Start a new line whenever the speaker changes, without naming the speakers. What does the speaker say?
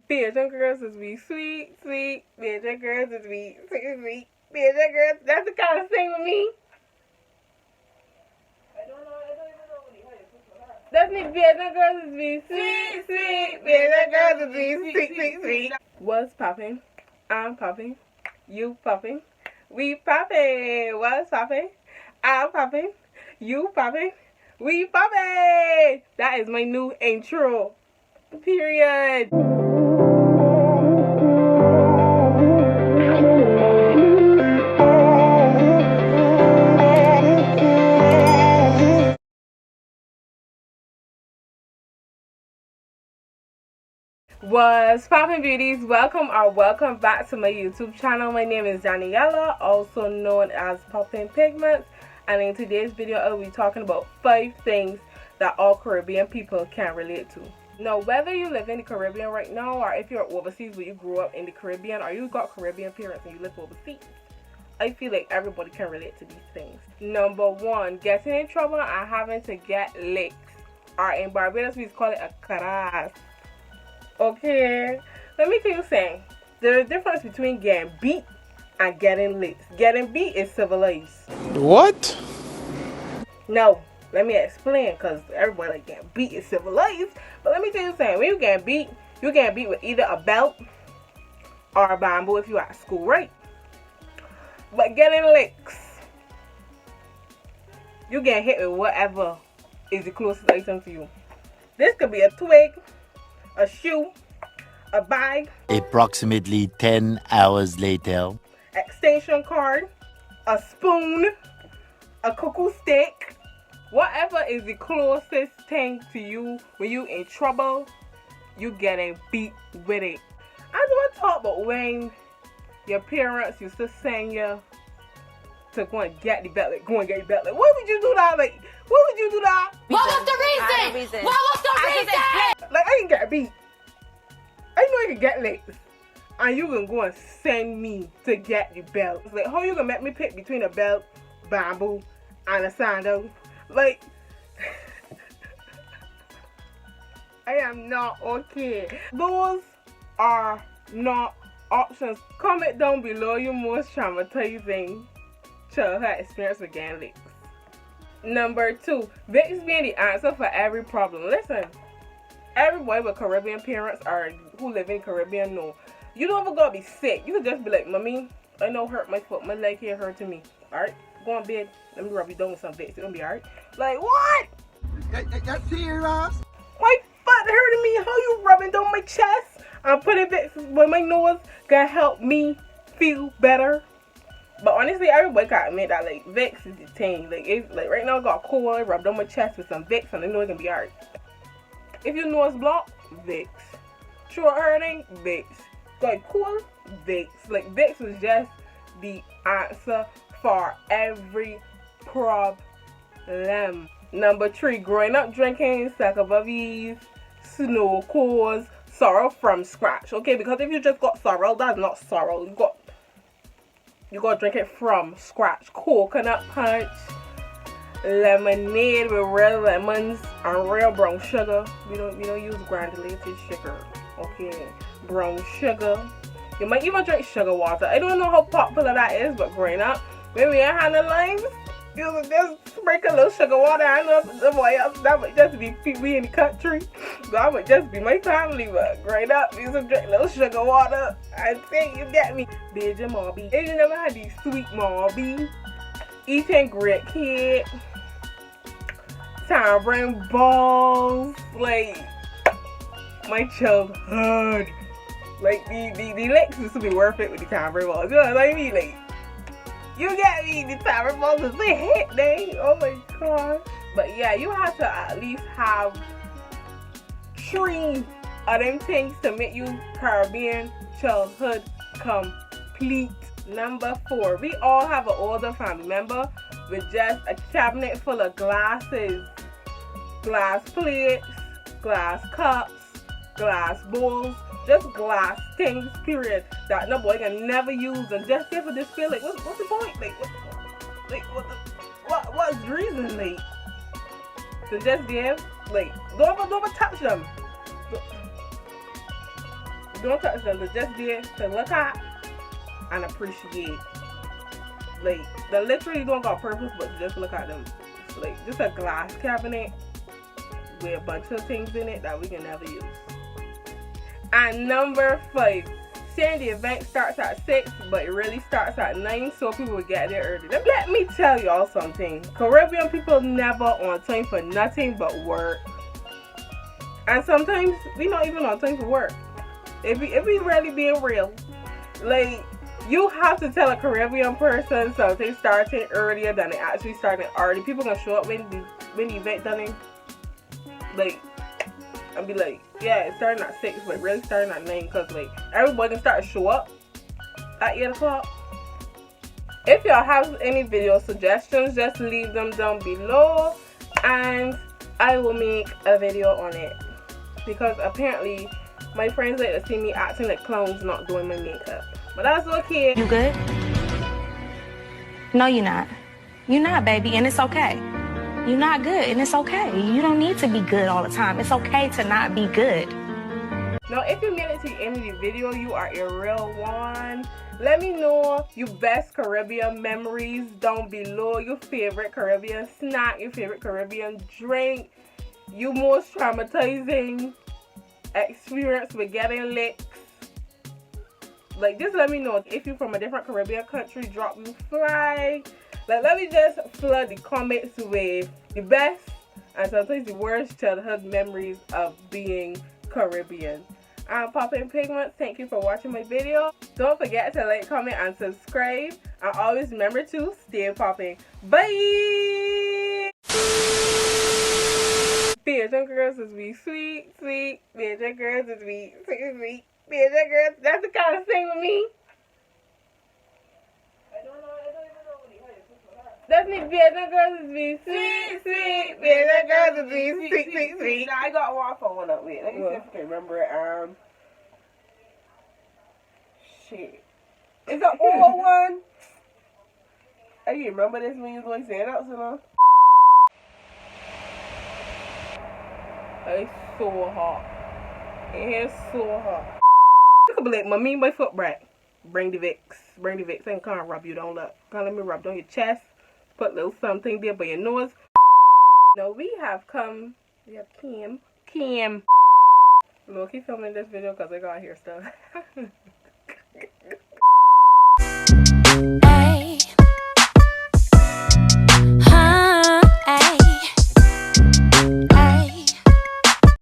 Bajan girls is be sweet, sweet. Bajan girls is be sweet, sweet. Bajan girls, that's the kind of thing with me. I don't even know what you That's me, Bajan girls is be sweet, sweet. Bajan girls is be sweet, sweet, sweet. What's popping? I'm popping. You popping. We popping. What's popping? I'm popping. You popping. We popping. That is my new intro. Period. What's poppin', beauties? Welcome back to my YouTube channel. My name is Daniela, also known as Poppin' Pigments, and in today's video I'll be talking about 5 things that all Caribbean people can relate to. Now, whether you live in the Caribbean right now, or if you're overseas but you grew up in the Caribbean, or you got Caribbean parents and you live overseas, I feel like everybody can relate to these things. Number 1, getting in trouble and having to get licked, or in Barbados we call it a caras. Okay, let me tell you something. There's a difference between getting beat and getting licked. Getting beat is civilized.
What?
No, let me explain, because everybody like getting beat is civilized. But let me tell you something. When you get beat with either a belt or a bamboo if you're at school, right? But getting licks, you get hit with whatever is the closest item to you. This could be a twig, a shoe, a bag.
Approximately 10 hours later.
Extension cord, a spoon, a cookie stick. Whatever is the closest thing to you when you in trouble, you getting beat with it. I don't talk about when your parents used to send you to go and get the belt. Like, go and get the belt. Like, why would you do that? Like, why would you do that?
What was the reason? What was the reason?
Like, I can get beat. I know I can get licked. And you can go and send me to get the belt. It's like, how you gonna make me pick between a belt, bamboo, and a sandal? Like, I am not okay. Those are not options. Comment down below your most traumatizing childhood experience with getting licked. Number 2, Vicks being the answer for every problem. Listen, everybody with Caribbean parents or who live in Caribbean know you don't ever gotta be sick. You can just be like, Mommy, I know hurt my foot, my leg here hurting me. Alright, go on bed. Let me rub you down with some Vicks. It's gonna be alright. Like, what?
That's serious?
My foot hurting me. How you rubbing down my chest? I'm putting Vicks with my nose gonna help me feel better. But honestly, everybody gotta admit that like Vicks is the thing. Like, if like right now I got a cold, I rubbed on my chest with some Vicks and I know it's gonna be alright. If your nose blocked, Vicks. Throat hurting, Vicks. Got cool, Vicks. Like, Vicks was just the answer for every problem. Number 3, growing up drinking Sakabavis, snow coals, sorrel from scratch. Okay, because if you just got sorrel, that's not sorrel. You got to drink it from scratch. Coconut punch, lemonade with real lemons and real brown sugar. We don't use granulated sugar. Okay, brown sugar. You might even drink sugar water. I don't know how popular that is, but growing up, when we had the limes, you would just sprinkle a little sugar water. I know somebody else, that would just be we in the country. That would just be my family, but growing up, we used to drink a little sugar water. I think you get me. Bajan Marby. If you never had these sweet Marby, eating great cake, tambourine balls, like my childhood. Like, the licks used to be worth it with the tambourine balls. You know what I mean? Like, you get me? The tambourine balls is a hit, they. Oh my gosh. But yeah, you have to at least have 3 of them things to make you Caribbean childhood complete. Number 4, we all have an older family member with just a cabinet full of glasses, glass plates, glass cups, glass bowls, just glass things, period, that nobody can never use, and just there for display. Like, what's the point? Like, what's the reason? Like, so just there, like, don't ever touch them. Don't touch them. They're just there to look at and appreciate. Like, they literally don't got purpose, but just look at them. It's like just a glass cabinet with a bunch of things in it that we can never use. And number 5, saying the event starts at 6, but it really starts at 9, so people will get there early. Let me tell y'all something. Caribbean people never on time for nothing but work. And sometimes we not even on time for work. If we really being real, like, you have to tell a Caribbean person something starting earlier than it actually starting early. People gonna show up when the event done, like, and be like, yeah, it's starting at 6, but really starting at 9, because like everybody can start to show up at 8 o'clock. If y'all have any video suggestions, just leave them down below and I will make a video on it, because apparently my friends like to see me acting like clowns not doing my makeup. But that's okay.
You good? No, you're not. You're not, baby, and it's okay. You're not good, and it's okay. You don't need to be good all the time. It's okay to not be good.
Now, if you made it to the end of the video, you are a real one. Let me know your best Caribbean memories down below. Your favorite Caribbean snack, your favorite Caribbean drink, your most traumatizing experience with getting licked. Like, just let me know. If you're from a different Caribbean country, drop your flag. Like, let me just flood the comments with the best and sometimes the worst childhood memories of being Caribbean. I'm Poppin' Pigments. Thank you for watching my video. Don't forget to like, comment, and subscribe. And always remember to stay popping. Bye! Beijing girls is be sweet, sweet. Beijing girls is be sweet, sweet. Beijing girls, that's the kind of thing with me. I don't even know what he That's me. Beijing girls is be sweet, sweet. Beijing girls is be sweet, sweet, sweet. Now I got a waffle one up. Wait, let me see if I can remember it. Shit. It's an old one. I can remember this when you was going to say it out, so long. It's so hot. It's so hot. You could be like, mommy, my foot break. Bring the Vicks. Bring the Vicks. I can't rub you down. Look. Can't let me rub down your chest. Put a little something there by your nose. Now we have Kim. Look, keep filming this video because I got hair stuff.
Hey.